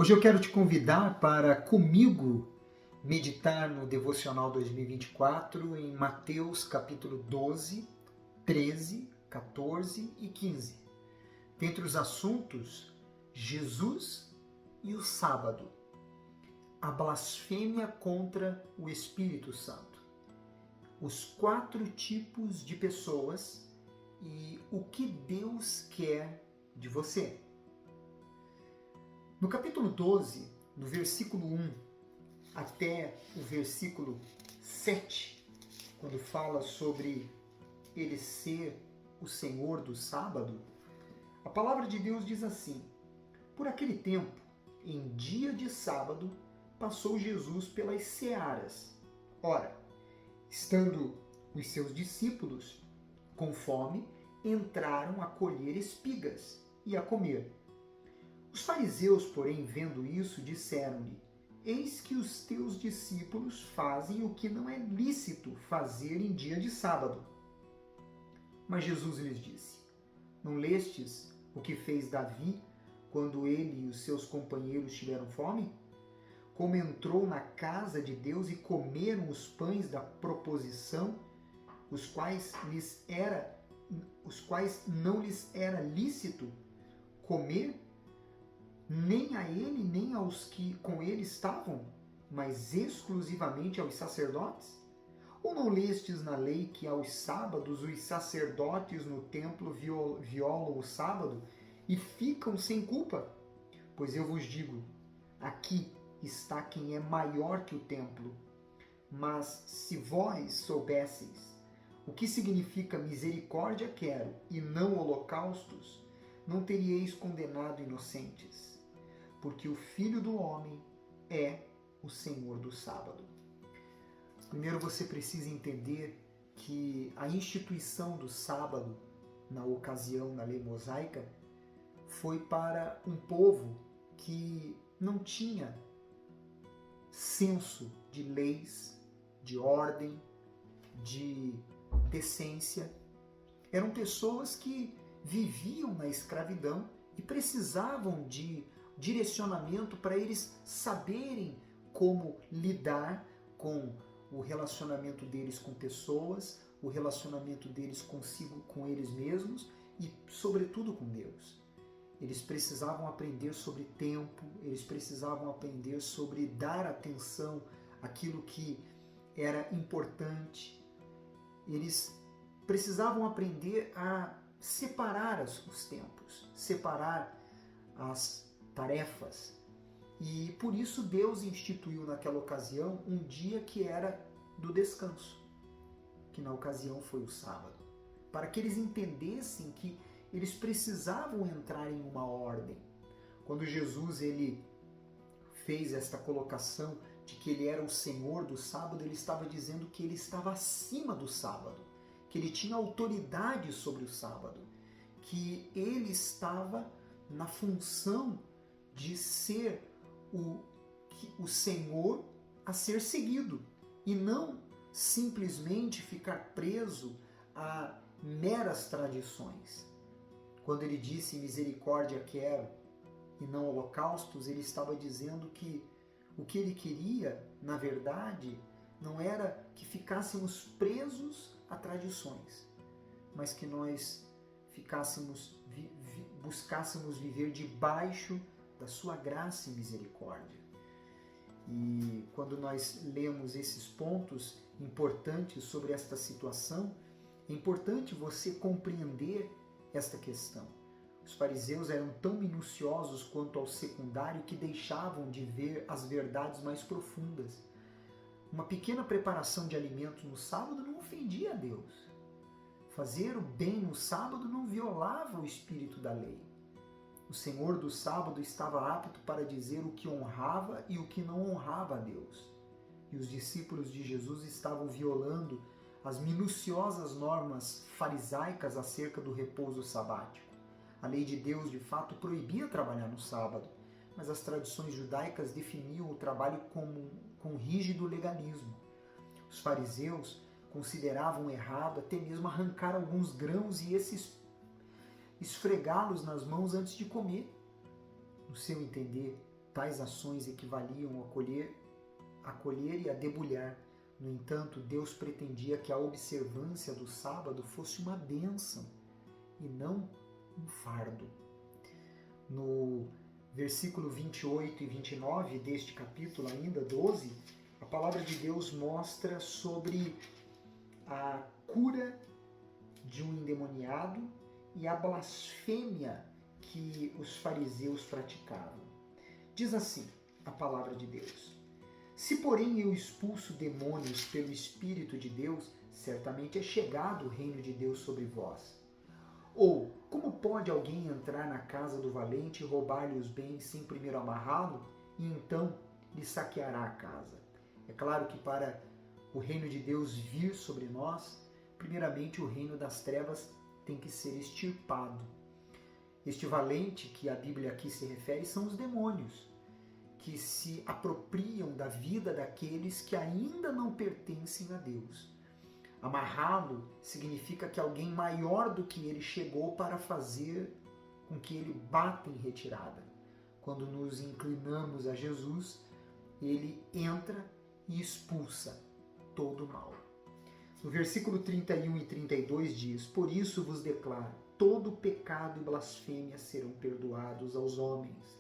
Hoje eu quero te convidar para comigo meditar no Devocional 2024 em Mateus capítulo 12, 13, 14 e 15. Dentre os assuntos, Jesus e o sábado, a blasfêmia contra o Espírito Santo, os 4 tipos de pessoas e o que Deus quer de você. No capítulo 12, do versículo 1 até o versículo 7, quando fala sobre ele ser o Senhor do sábado, a palavra de Deus diz assim: por aquele tempo, em dia de sábado, passou Jesus pelas searas. Ora, estando os seus discípulos com fome, entraram a colher espigas e a comer. Os fariseus, porém, vendo isso, disseram-lhe: eis que os teus discípulos fazem o que não é lícito fazer em dia de sábado. Mas Jesus lhes disse: não lestes o que fez Davi quando ele e os seus companheiros tiveram fome? Como entrou na casa de Deus e comeram os pães da proposição, os quais não lhes era lícito comer, nem a ele, nem aos que com ele estavam, mas exclusivamente aos sacerdotes? Ou não lestes na lei que aos sábados os sacerdotes no templo violam o sábado e ficam sem culpa? Pois eu vos digo, aqui está quem é maior que o templo. Mas se vós soubesseis o que significa misericórdia quero e não holocaustos, não teríeis condenado inocentes, porque o Filho do Homem é o Senhor do sábado. Primeiro você precisa entender que a instituição do sábado, na ocasião, na lei mosaica, foi para um povo que não tinha senso de leis, de ordem, de decência. Eram pessoas que viviam na escravidão e precisavam de direcionamento para eles saberem como lidar com o relacionamento deles com pessoas, o relacionamento deles consigo, com eles mesmos e, sobretudo, com Deus. Eles precisavam aprender sobre tempo, eles precisavam aprender sobre dar atenção àquilo que era importante. Eles precisavam aprender a separar os tempos, separar as tarefas. E por isso Deus instituiu naquela ocasião um dia que era do descanso, que na ocasião foi o sábado, para que eles entendessem que eles precisavam entrar em uma ordem. Quando Jesus ele fez esta colocação de que ele era o Senhor do sábado, ele estava dizendo que ele estava acima do sábado, que ele tinha autoridade sobre o sábado, que ele estava na função de ser o Senhor a ser seguido e não simplesmente ficar preso a meras tradições. Quando ele disse misericórdia quero e não holocaustos, ele estava dizendo que o que ele queria, na verdade, não era que ficássemos presos a tradições, mas que nós buscássemos viver debaixo da sua graça e misericórdia. E quando nós lemos esses pontos importantes sobre esta situação, é importante você compreender esta questão. Os fariseus eram tão minuciosos quanto ao secundário que deixavam de ver as verdades mais profundas. Uma pequena preparação de alimentos no sábado não ofendia a Deus. Fazer o bem no sábado não violava o espírito da lei. O Senhor do sábado estava apto para dizer o que honrava e o que não honrava a Deus. E os discípulos de Jesus estavam violando as minuciosas normas farisaicas acerca do repouso sabático. A lei de Deus, de fato, proibia trabalhar no sábado, mas as tradições judaicas definiam o trabalho com rígido legalismo. Os fariseus consideravam errado até mesmo arrancar alguns grãos e esfregá-los nas mãos antes de comer. No seu entender, tais ações equivaliam a colher e a debulhar. No entanto, Deus pretendia que a observância do sábado fosse uma bênção e não um fardo. No versículo 28 e 29 deste capítulo, ainda 12, a palavra de Deus mostra sobre a cura de um endemoniado e a blasfêmia que os fariseus praticavam. Diz assim a palavra de Deus: se, porém, eu expulso demônios pelo Espírito de Deus, certamente é chegado o reino de Deus sobre vós. Ou, como pode alguém entrar na casa do valente e roubar-lhe os bens sem primeiro amarrá-lo, e então lhe saqueará a casa? É claro que para o reino de Deus vir sobre nós, primeiramente o reino das trevas tem que ser extirpado. Este valente que a Bíblia aqui se refere são os demônios, que se apropriam da vida daqueles que ainda não pertencem a Deus. Amarrá-lo significa que alguém maior do que ele chegou para fazer com que ele bata em retirada. Quando nos inclinamos a Jesus, ele entra e expulsa todo o mal. No versículo 31 e 32 diz: por isso vos declaro, todo pecado e blasfêmia serão perdoados aos homens,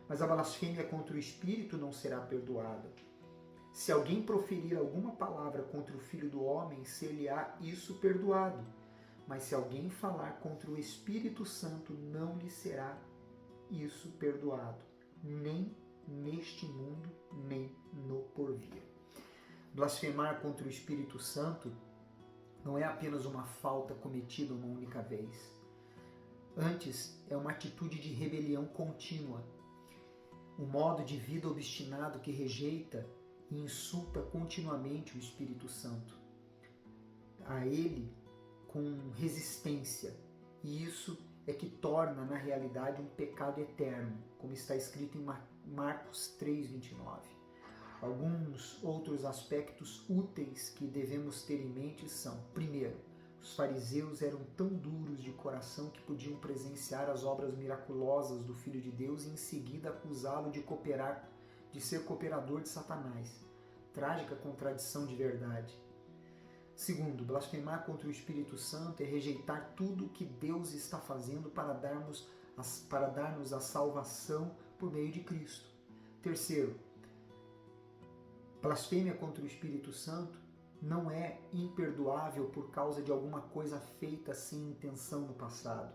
mas a blasfêmia contra o Espírito não será perdoada. Se alguém proferir alguma palavra contra o Filho do Homem, ser-lhe-á isso perdoado. Mas se alguém falar contra o Espírito Santo, não lhe será isso perdoado, nem neste mundo, nem no porvir. Blasfemar contra o Espírito Santo não é apenas uma falta cometida uma única vez. Antes, é uma atitude de rebelião contínua, um modo de vida obstinado que rejeita e insulta continuamente o Espírito Santo. A ele com resistência. E isso é que torna, na realidade, um pecado eterno, como está escrito em Marcos 3:29. Alguns outros aspectos úteis que devemos ter em mente são: primeiro, os fariseus eram tão duros de coração que podiam presenciar as obras miraculosas do Filho de Deus e em seguida acusá-lo de ser cooperador de Satanás. Trágica contradição de verdade. Segundo, blasfemar contra o Espírito Santo é rejeitar tudo o que Deus está fazendo para darmos a salvação por meio de Cristo. Terceiro, blasfêmia contra o Espírito Santo não é imperdoável por causa de alguma coisa feita sem intenção no passado,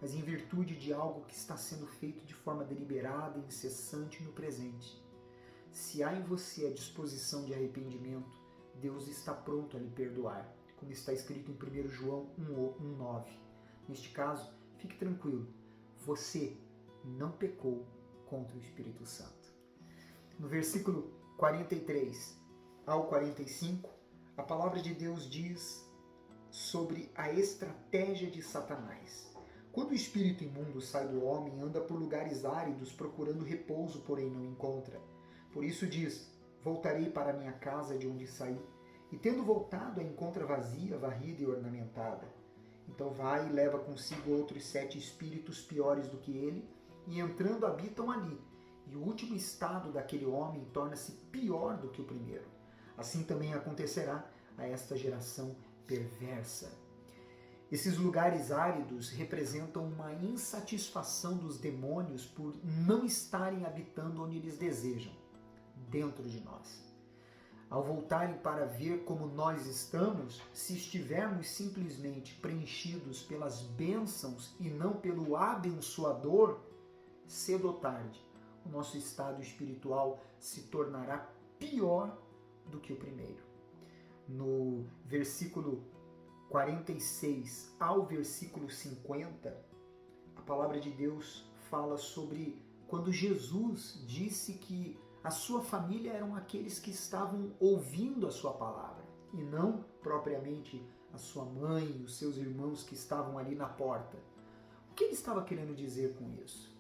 mas em virtude de algo que está sendo feito de forma deliberada e incessante no presente. Se há em você a disposição de arrependimento, Deus está pronto a lhe perdoar, como está escrito em 1 João 1:9. Neste caso, fique tranquilo, você não pecou contra o Espírito Santo. No versículo 43 ao 45, a palavra de Deus diz sobre a estratégia de Satanás. Quando o espírito imundo sai do homem, anda por lugares áridos procurando repouso, porém não encontra. Por isso diz: voltarei para minha casa de onde saí. E tendo voltado, a encontra vazia, varrida e ornamentada. Então vai e leva consigo outros 7 espíritos piores do que ele, e entrando habitam ali. E o último estado daquele homem torna-se pior do que o primeiro. Assim também acontecerá a esta geração perversa. Esses lugares áridos representam uma insatisfação dos demônios por não estarem habitando onde eles desejam, dentro de nós. Ao voltarem para ver como nós estamos, se estivermos simplesmente preenchidos pelas bênçãos e não pelo abençoador, cedo ou tarde, o nosso estado espiritual se tornará pior do que o primeiro. No versículo 46 ao versículo 50, a palavra de Deus fala sobre quando Jesus disse que a sua família eram aqueles que estavam ouvindo a sua palavra e não propriamente a sua mãe, os seus irmãos que estavam ali na porta. O que ele estava querendo dizer com isso?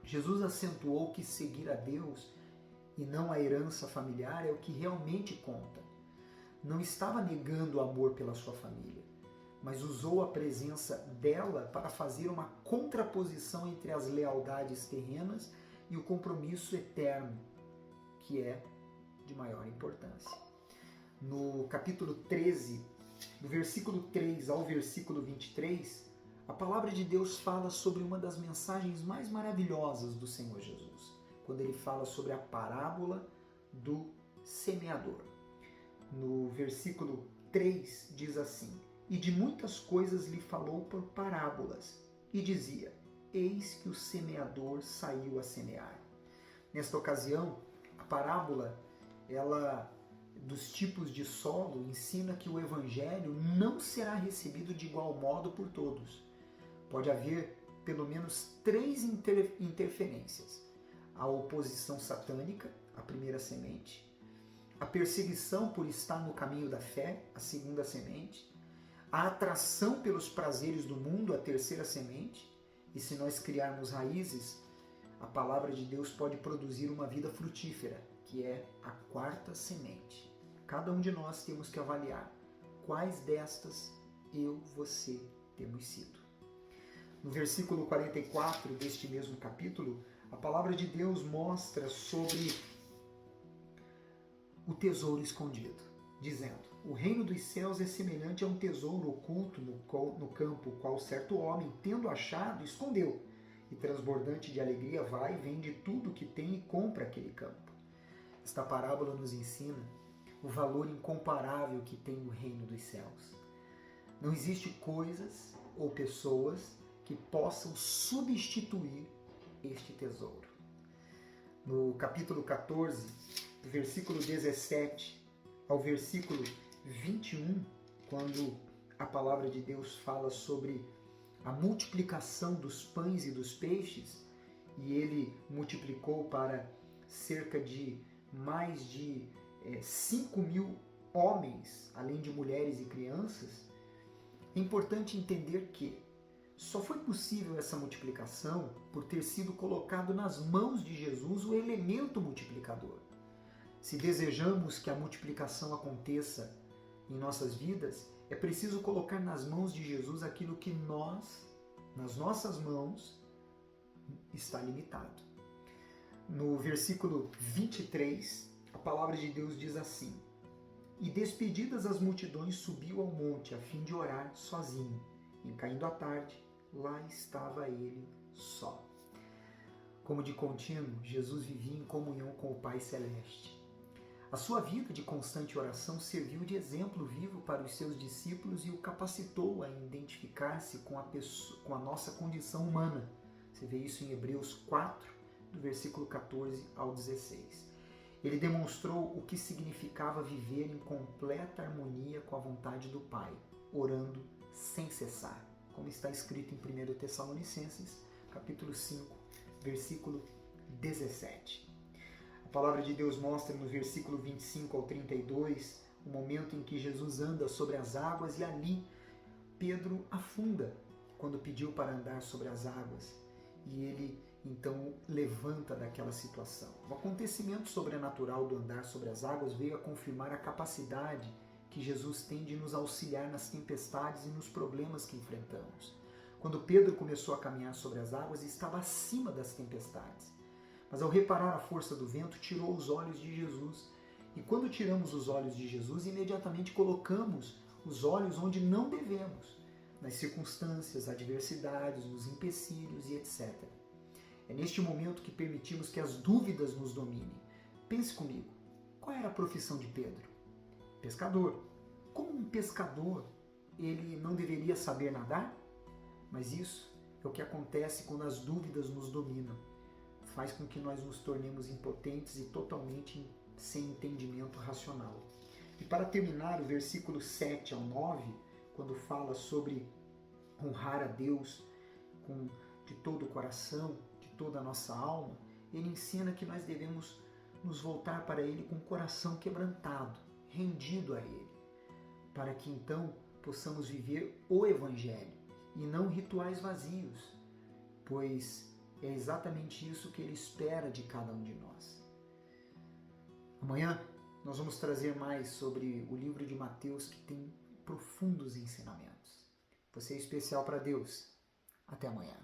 Jesus acentuou que seguir a Deus e não a herança familiar é o que realmente conta. Não estava negando o amor pela sua família, mas usou a presença dela para fazer uma contraposição entre as lealdades terrenas e o compromisso eterno, que é de maior importância. No capítulo 13, do versículo 3 ao versículo 23, a palavra de Deus fala sobre uma das mensagens mais maravilhosas do Senhor Jesus, quando ele fala sobre a parábola do semeador. No versículo 3 diz assim: "E de muitas coisas lhe falou por parábolas, e dizia: Eis que o semeador saiu a semear." Nesta ocasião, a parábola, dos tipos de solo, ensina que o evangelho não será recebido de igual modo por todos. Pode haver pelo menos 3 interferências: a oposição satânica, a primeira semente; a perseguição por estar no caminho da fé, a segunda semente; a atração pelos prazeres do mundo, a terceira semente. E se nós criarmos raízes, a palavra de Deus pode produzir uma vida frutífera, que é a quarta semente. Cada um de nós temos que avaliar quais destas você temos sido. No versículo 44 deste mesmo capítulo, a palavra de Deus mostra sobre o tesouro escondido, dizendo: "O reino dos céus é semelhante a um tesouro oculto no campo, o qual certo homem, tendo achado, escondeu, e transbordante de alegria vai, vende tudo o que tem e compra aquele campo." Esta parábola nos ensina o valor incomparável que tem o reino dos céus. Não existe coisas ou pessoas que possam substituir este tesouro. No capítulo 14, do versículo 17 ao versículo 21, quando a palavra de Deus fala sobre a multiplicação dos pães e dos peixes, e ele multiplicou para cerca de mais de 5.000 homens, além de mulheres e crianças, é importante entender que só foi possível essa multiplicação por ter sido colocado nas mãos de Jesus o elemento multiplicador. Se desejamos que a multiplicação aconteça em nossas vidas, é preciso colocar nas mãos de Jesus aquilo que nas nossas mãos, está limitado. No versículo 23, a palavra de Deus diz assim: "E despedidas as multidões, subiu ao monte a fim de orar sozinho. E caindo a tarde, lá estava ele só." Como de contínuo, Jesus vivia em comunhão com o Pai Celeste. A sua vida de constante oração serviu de exemplo vivo para os seus discípulos e o capacitou a identificar-se com a nossa condição humana. Você vê isso em Hebreus 4, do versículo 14 ao 16. Ele demonstrou o que significava viver em completa harmonia com a vontade do Pai, orando sem cessar, como está escrito em 1 Tessalonicenses, capítulo 5, versículo 17. A palavra de Deus mostra no versículo 25 ao 32 o momento em que Jesus anda sobre as águas, e ali Pedro afunda quando pediu para andar sobre as águas, e ele então levanta daquela situação. O acontecimento sobrenatural do andar sobre as águas veio a confirmar a capacidade que Jesus tem de nos auxiliar nas tempestades e nos problemas que enfrentamos. Quando Pedro começou a caminhar sobre as águas, estava acima das tempestades. Mas ao reparar a força do vento, tirou os olhos de Jesus. E quando tiramos os olhos de Jesus, imediatamente colocamos os olhos onde não devemos, nas circunstâncias, adversidades, nos empecilhos e etc. É neste momento que permitimos que as dúvidas nos dominem. Pense comigo, qual era a profissão de Pedro? Pescador. Como um pescador, ele não deveria saber nadar? Mas isso é o que acontece quando as dúvidas nos dominam. Faz com que nós nos tornemos impotentes e totalmente sem entendimento racional. E para terminar, o versículo 7 ao 9, quando fala sobre honrar a Deus de todo o coração, de toda a nossa alma, ele ensina que nós devemos nos voltar para Ele com o coração quebrantado, rendido a Ele, para que então possamos viver o Evangelho e não rituais vazios, pois é exatamente isso que Ele espera de cada um de nós. Amanhã nós vamos trazer mais sobre o livro de Mateus, que tem profundos ensinamentos. Você é especial para Deus. Até amanhã.